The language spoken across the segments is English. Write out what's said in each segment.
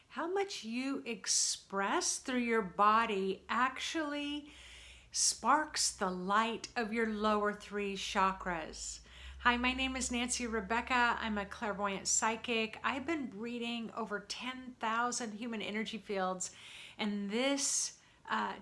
how much you express through your body actually sparks the light of your lower three chakras. Hi, my name is Nancy Rebecca. I'm a clairvoyant psychic. I've been reading over 10,000 human energy fields, and this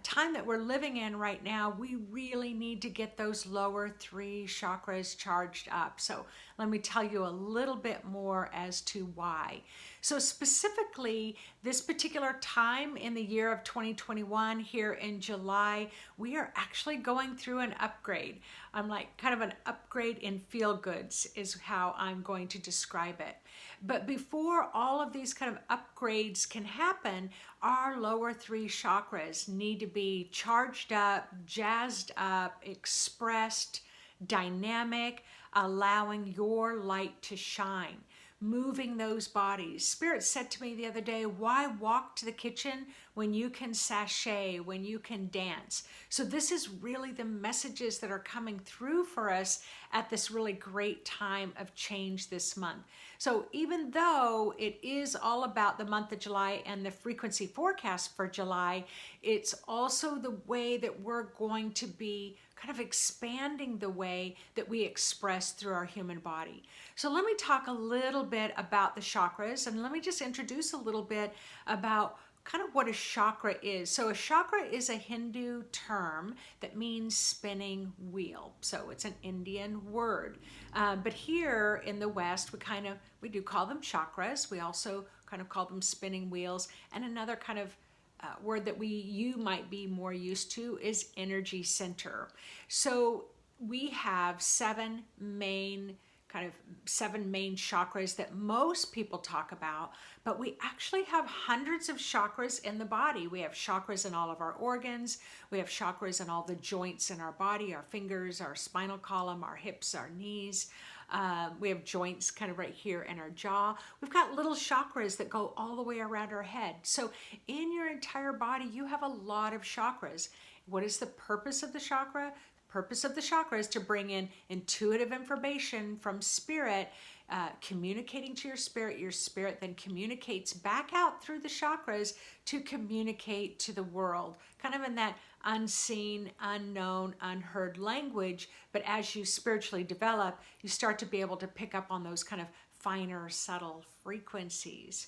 time that we're living in right now, we really need to get those lower three chakras charged up. So let me tell you a little bit more as to why. So specifically, this particular time in the year of 2021, here in July, we are actually going through an upgrade. I'm like kind of an upgrade in feel goods is how I'm going to describe it. But before all of these kind of upgrades can happen, our lower three chakras need to be charged up, jazzed up, expressed, dynamic, allowing your light to shine, moving those bodies. Spirit said to me the other day, why walk to the kitchen when you can sashay, when you can dance? So this is really the messages that are coming through for us at this really great time of change this month. So even though it is all about the month of July and the frequency forecast for July, it's also the way that we're going to be kind of expanding the way that we express through our human body. So let me talk a little bit about the chakras, and let me just introduce a little bit about kind of what a chakra is. So a chakra is a Hindu term that means spinning wheel. So it's an Indian word. But here in the West, we do call them chakras. We also kind of call them spinning wheels. And another kind of word that you might be more used to is energy center. So we have seven main chakras that most people talk about, but we actually have hundreds of chakras in the body. We have chakras in all of our organs. We have chakras in all the joints in our body, our fingers, our spinal column, our hips, our knees. We have joints kind of right here in our jaw. We've got little chakras that go all the way around our head. So in your entire body, you have a lot of chakras. What is the purpose of the chakra? Purpose of the chakra is to bring in intuitive information from spirit, communicating to your spirit then communicates back out through the chakras to communicate to the world, kind of in that unseen, unknown, unheard language. But as you spiritually develop, you start to be able to pick up on those kind of finer, subtle frequencies.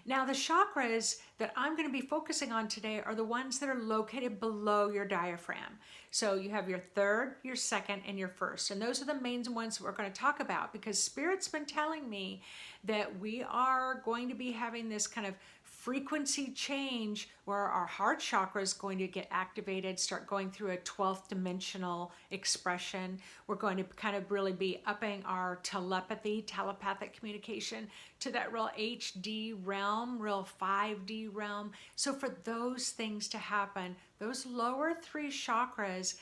Now, the chakras that I'm going to be focusing on today are the ones that are located below your diaphragm. So you have your third, your second, and your first. And those are the main ones that we're going to talk about, because Spirit's been telling me that we are going to be having this kind of frequency change where our heart chakra is going to get activated, start going through a 12th dimensional expression. We're going to kind of really be upping our telepathic communication to that real HD realm, real 5D realm. So for those things to happen, those lower three chakras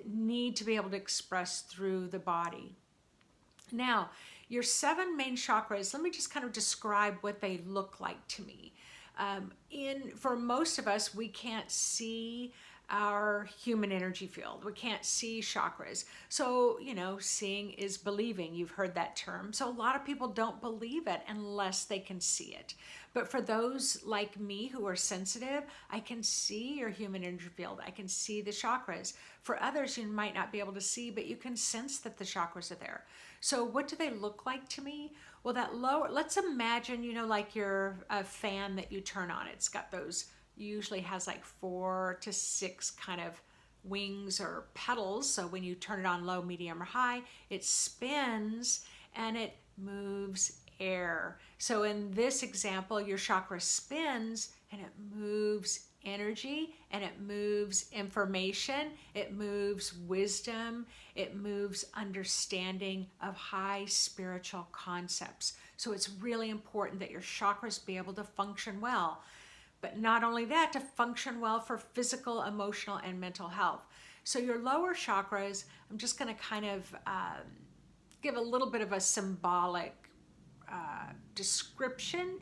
need to be able to express through the body. Now, your seven main chakras, let me just kind of describe what they look like to me. For most of us, we can't see our human energy field. We can't see chakras. So, seeing is believing. You've heard that term. So a lot of people don't believe it unless they can see it. But for those like me who are sensitive, I can see your human energy field. I can see the chakras. For others, you might not be able to see, but you can sense that the chakras are there. So what do they look like to me? Well, let's imagine, like a fan that you turn on. It's got those, usually has like 4 to 6 kind of wings or petals. So when you turn it on low, medium, or high, it spins and it moves air. So in this example, your chakra spins and it moves energy, and it moves information, it moves wisdom, it moves understanding of high spiritual concepts. So it's really important that your chakras be able to function well. But not only that, to function well for physical, emotional, and mental health. So your lower chakras, I'm just going to kind of give a little bit of a symbolic description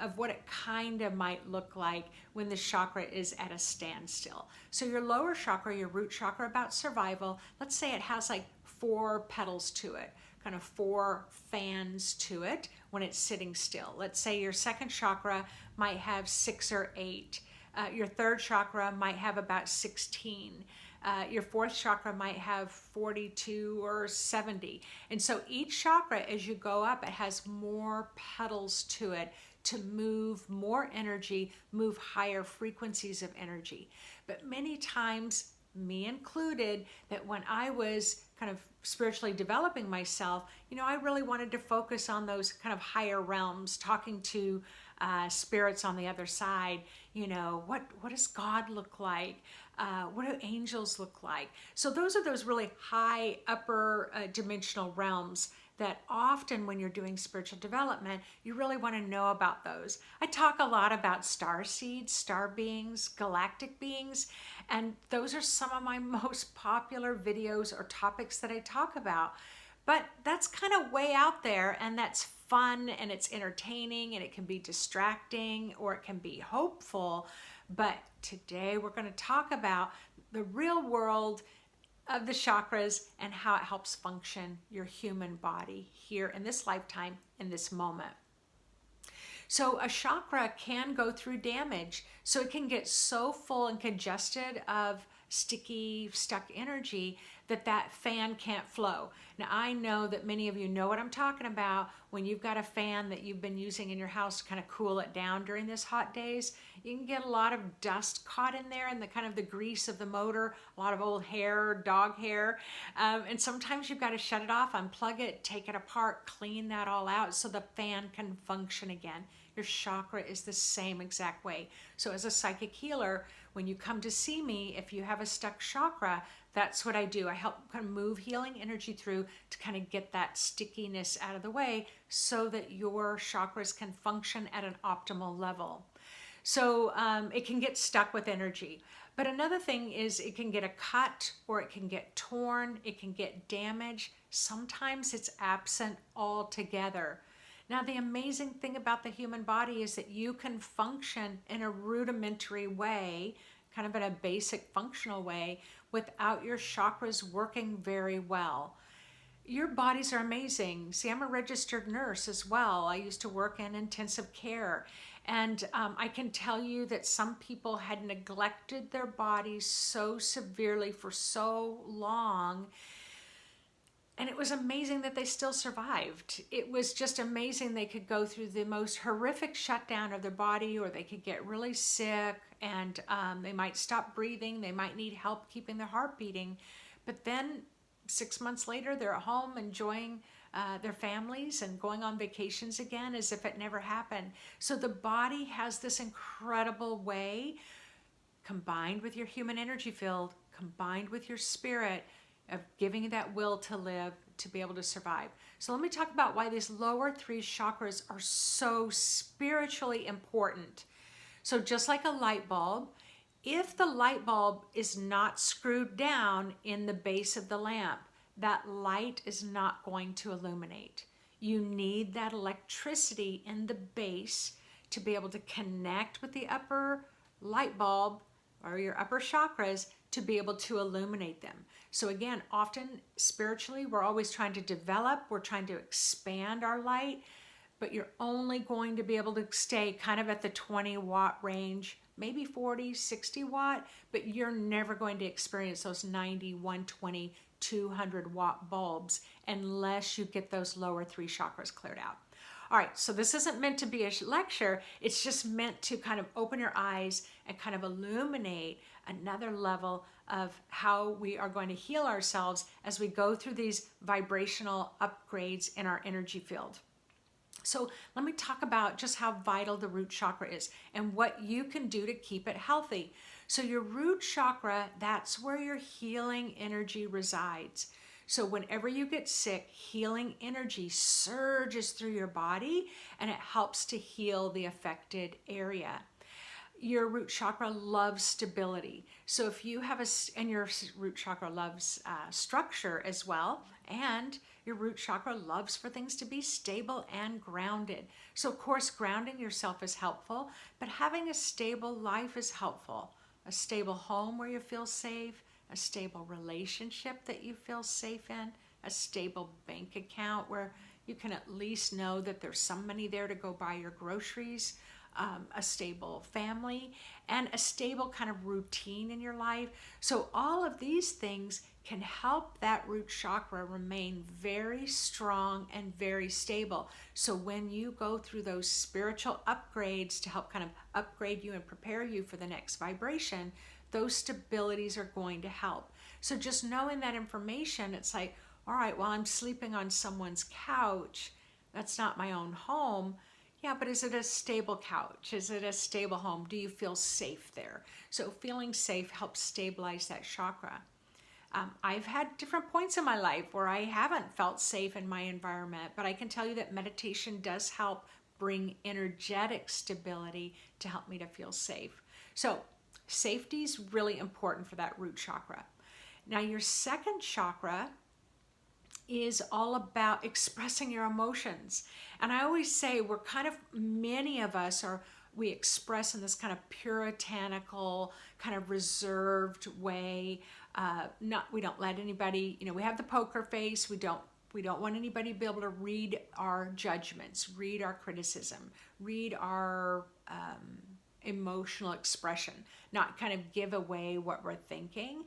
of what it kind of might look like when the chakra is at a standstill. So your lower chakra, your root chakra, about survival, let's say it has like 4 petals to it, kind of 4 fans to it when it's sitting still. Let's say your second chakra might have 6 or 8. Your third chakra might have about 16. Your fourth chakra might have 42 or 70. And so each chakra, as you go up, it has more petals to it to move more energy, move higher frequencies of energy. But many times, me included, that when I was kind of spiritually developing myself, I really wanted to focus on those kind of higher realms, talking to spirits on the other side. What does God look like? What do angels look like? So those are those really high upper dimensional realms that often when you're doing spiritual development, you really want to know about those. I talk a lot about star seeds, star beings, galactic beings, and those are some of my most popular videos or topics that I talk about. But that's kind of way out there, and that's fun, and it's entertaining, and it can be distracting, or it can be hopeful. But today we're going to talk about the real world of the chakras and how it helps function your human body here in this lifetime, in this moment. So a chakra can go through damage. So it can get so full and congested of sticky, stuck energy that fan can't flow. Now, I know that many of you know what I'm talking about. When you've got a fan that you've been using in your house to kind of cool it down during this hot days, you can get a lot of dust caught in there and the kind of the grease of the motor, a lot of old hair, dog hair. And sometimes you've got to shut it off, unplug it, take it apart, clean that all out so the fan can function again. Your chakra is the same exact way. So as a psychic healer, when you come to see me, if you have a stuck chakra, that's what I do. I help kind of move healing energy through to kind of get that stickiness out of the way so that your chakras can function at an optimal level. So it can get stuck with energy. But another thing is it can get a cut, or it can get torn, it can get damaged. Sometimes it's absent altogether. Now, the amazing thing about the human body is that you can function in a rudimentary way, kind of in a basic functional way, without your chakras working very well. Your bodies are amazing. See, I'm a registered nurse as well. I used to work in intensive care. And I can tell you that some people had neglected their bodies so severely for so long. And it was amazing that they still survived. It was just amazing they could go through the most horrific shutdown of their body, or they could get really sick and they might stop breathing. They might need help keeping their heart beating. But then 6 months later, they're at home enjoying their families and going on vacations again as if it never happened. So the body has this incredible way, combined with your human energy field, combined with your spirit, of giving you that will to live, to be able to survive. So let me talk about why these lower 3 chakras are so spiritually important. So just like a light bulb, if the light bulb is not screwed down in the base of the lamp, that light is not going to illuminate. You need that electricity in the base to be able to connect with the upper light bulb or your upper chakras to be able to illuminate them. So again, often spiritually, we're always trying to develop, we're trying to expand our light, but you're only going to be able to stay kind of at the 20 watt range, maybe 40, 60 watt, but you're never going to experience those 90, 120, 200 watt bulbs unless you get those lower 3 chakras cleared out. All right, so this isn't meant to be a lecture. It's just meant to kind of open your eyes and kind of illuminate another level of how we are going to heal ourselves as we go through these vibrational upgrades in our energy field. So let me talk about just how vital the root chakra is and what you can do to keep it healthy. So your root chakra, that's where your healing energy resides. So whenever you get sick, healing energy surges through your body and it helps to heal the affected area. Your root chakra loves stability. So if you have and your root chakra loves structure as well, and your root chakra loves for things to be stable and grounded. So of course, grounding yourself is helpful, but having a stable life is helpful. A stable home where you feel safe, a stable relationship that you feel safe in, a stable bank account where you can at least know that there's some money there to go buy your groceries, a stable family, and a stable kind of routine in your life. So all of these things can help that root chakra remain very strong and very stable. So when you go through those spiritual upgrades to help kind of upgrade you and prepare you for the next vibration, those stabilities are going to help. So just knowing that information, it's like, all right, well, I'm sleeping on someone's couch. That's not my own home. Yeah, but is it a stable couch? Is it a stable home? Do you feel safe there? So feeling safe helps stabilize that chakra. I've had different points in my life where I haven't felt safe in my environment, but I can tell you that meditation does help bring energetic stability to help me to feel safe. So safety is really important for that root chakra. Now your second chakra is all about expressing your emotions. And I always say many of us we express in this kind of puritanical, kind of reserved way. We don't let anybody, we have the poker face. We don't want anybody to be able to read our judgments, read our criticism, read our emotional expression, not kind of give away what we're thinking.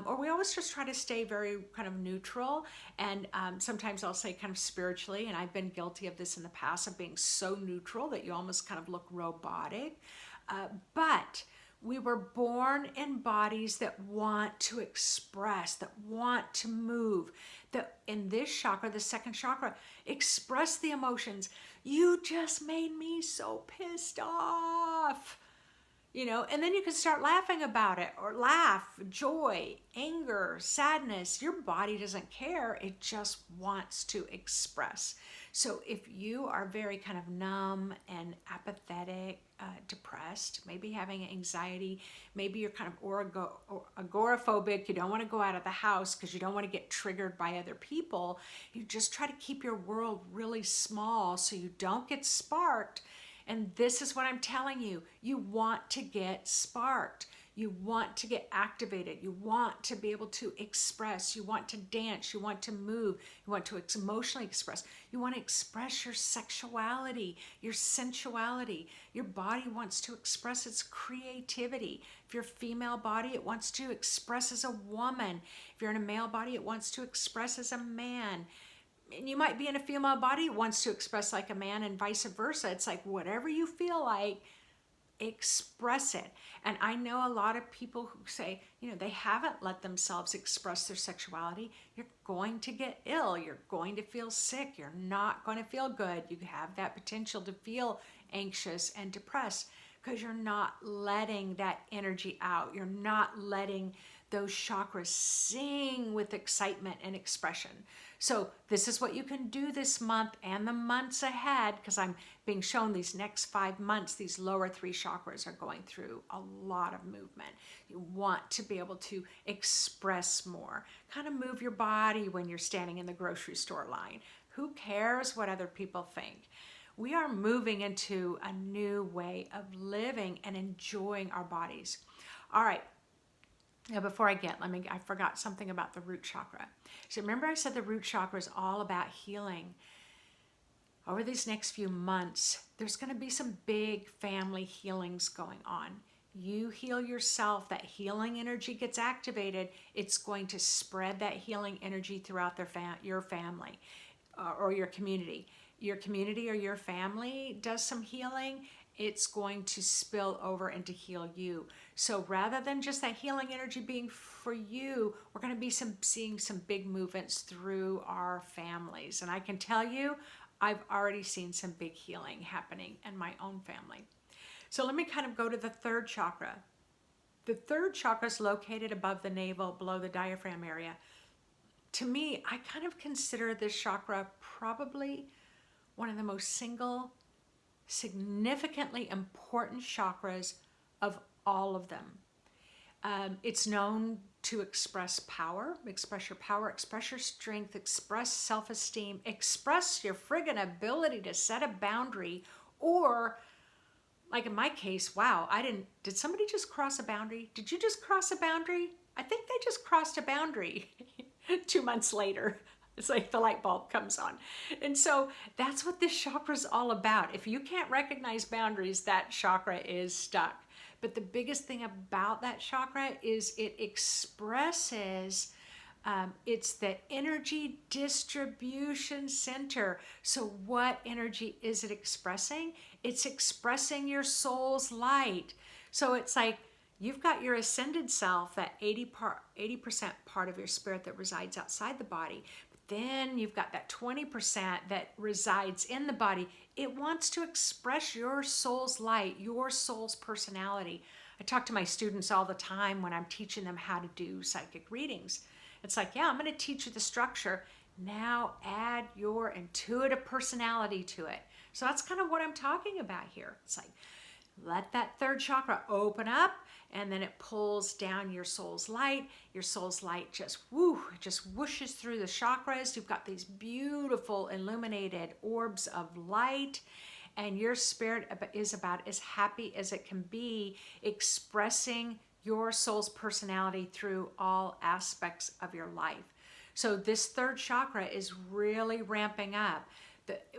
Or we always just try to stay very kind of neutral. And sometimes I'll say kind of spiritually, and I've been guilty of this in the past, of being so neutral that you almost kind of look robotic. But we were born in bodies that want to express, that want to move, that in this chakra, the second chakra, express the emotions. You just made me so pissed off. And then you can start laughing about it, or laugh, joy, anger, sadness. Your body doesn't care. It just wants to express. So if you are very kind of numb and apathetic, depressed, maybe having anxiety, maybe you're kind of agoraphobic, you don't want to go out of the house because you don't want to get triggered by other people, you just try to keep your world really small so you don't get sparked. And this is what I'm telling you. You want to get sparked. You want to get activated. You want to be able to express. You want to dance. You want to move. You want to emotionally express. You want to express your sexuality, your sensuality. Your body wants to express its creativity. If you're a female body, it wants to express as a woman. If you're in a male body, it wants to express as a man. And you might be in a female body, it wants to express like a man, and vice versa. It's like whatever you feel like, express it. And I know a lot of people who say, they haven't let themselves express their sexuality. You're going to get ill. You're going to feel sick. You're not going to feel good. You have that potential to feel anxious and depressed because you're not letting that energy out. You're not letting those chakras sing with excitement and expression. So this is what you can do this month and the months ahead, because I'm being shown these next 5 months, these lower 3 chakras are going through a lot of movement. You want to be able to express more, kind of move your body when you're standing in the grocery store line. Who cares what other people think? We are moving into a new way of living and enjoying our bodies. All right. Now, before I forgot something about the root chakra. So remember I said the root chakra is all about healing. Over these next few months, there's going to be some big family healings going on. You heal yourself, that healing energy gets activated. It's going to spread that healing energy throughout your family or your community. Your community or your family does some healing, it's going to spill over and to heal you. So rather than just that healing energy being for you, we're going to be seeing some big movements through our families. And I can tell you, I've already seen some big healing happening in my own family. So let me kind of go to the third chakra. The third chakra is located above the navel, below the diaphragm area. To me, I kind of consider this chakra probably one of the most significantly important chakras of all of them. It's known to express power, express your strength, express self-esteem, express your friggin' ability to set a boundary, or like in my case, wow, did somebody just cross a boundary? Did you just cross a boundary? I think they just crossed a boundary 2 months later. It's like the light bulb comes on. And so that's what this chakra is all about. If you can't recognize boundaries, that chakra is stuck. But the biggest thing about that chakra is it expresses, it's the energy distribution center. So what energy is it expressing? It's expressing your soul's light. So it's like, you've got your ascended self, that 80% part of your spirit that resides outside the body. But then you've got that 20% that resides in the body. It wants to express your soul's light, your soul's personality. I talk to my students all the time when I'm teaching them how to do psychic readings. It's like, yeah, I'm going to teach you the structure. Now add your intuitive personality to it. So that's kind of what I'm talking about here. It's like, let that third chakra open up, and then it pulls down your soul's light. Your soul's light just whooshes through the chakras. You've got these beautiful illuminated orbs of light, and your spirit is about as happy as it can be, expressing your soul's personality through all aspects of your life. So this third chakra is really ramping up.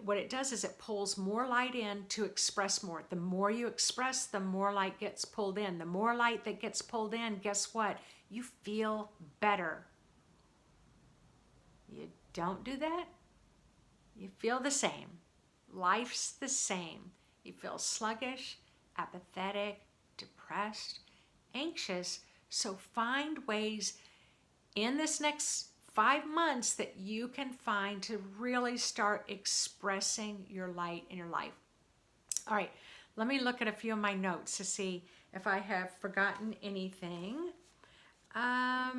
What it does is it pulls more light in to express more. The more you express, the more light gets pulled in. The more light that gets pulled in, guess what? You feel better. You don't do that, you feel the same. Life's the same. You feel sluggish, apathetic, depressed, anxious. So find ways in this next 5 months that you can find to really start expressing your light in your life. All right, let me look at a few of my notes to see if I have forgotten anything. I've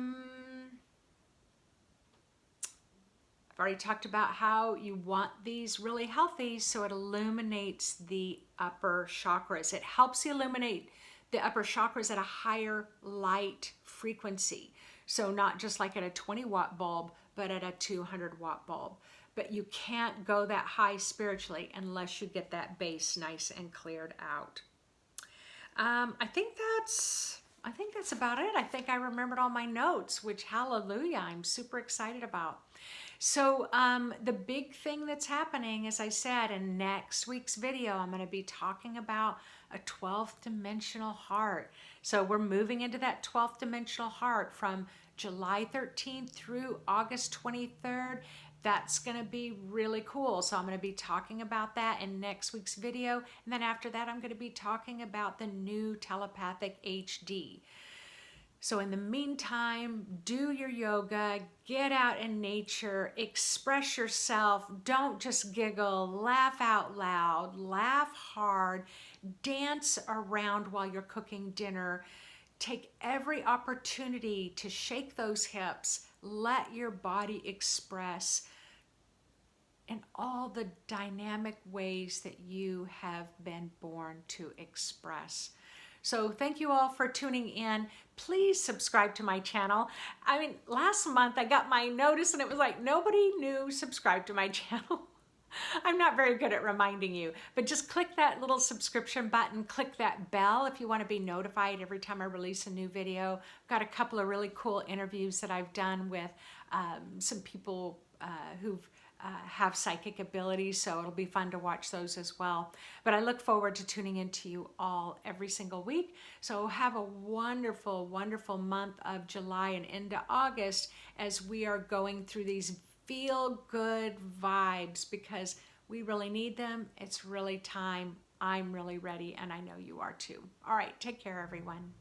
already talked about how you want these really healthy, so it illuminates the upper chakras. It helps you illuminate the upper chakras at a higher light frequency. So not just like at a 20-watt bulb, but at a 200-watt bulb. But you can't go that high spiritually unless you get that base nice and cleared out. I think that's about it. I think I remembered all my notes, which, hallelujah, I'm super excited about. So the big thing that's happening, as I said, in next week's video, I'm going to be talking about a 12th dimensional heart. So we're moving into that 12th dimensional heart from July 13th through August 23rd. That's going to be really cool. So I'm going to be talking about that in next week's video. And then after that, I'm going to be talking about the new telepathic HD. So in the meantime, do your yoga, get out in nature, express yourself. Don't just giggle, laugh out loud, laugh hard, dance around while you're cooking dinner. Take every opportunity to shake those hips, let your body express in all the dynamic ways that you have been born to express. So thank you all for tuning in. Please subscribe to my channel. I mean, last month I got my notice and it was like nobody knew subscribe to my channel. I'm not very good at reminding you, but just click that little subscription button, click that bell if you want to be notified every time I release a new video. I've got a couple of really cool interviews that I've done with some people who've have psychic abilities, so it'll be fun to watch those as well. But I look forward to tuning into you all every single week. So have a wonderful, wonderful month of July and into August as we are going through these feel-good vibes, because we really need them. It's really time. I'm really ready, and I know you are too. All right, take care, everyone.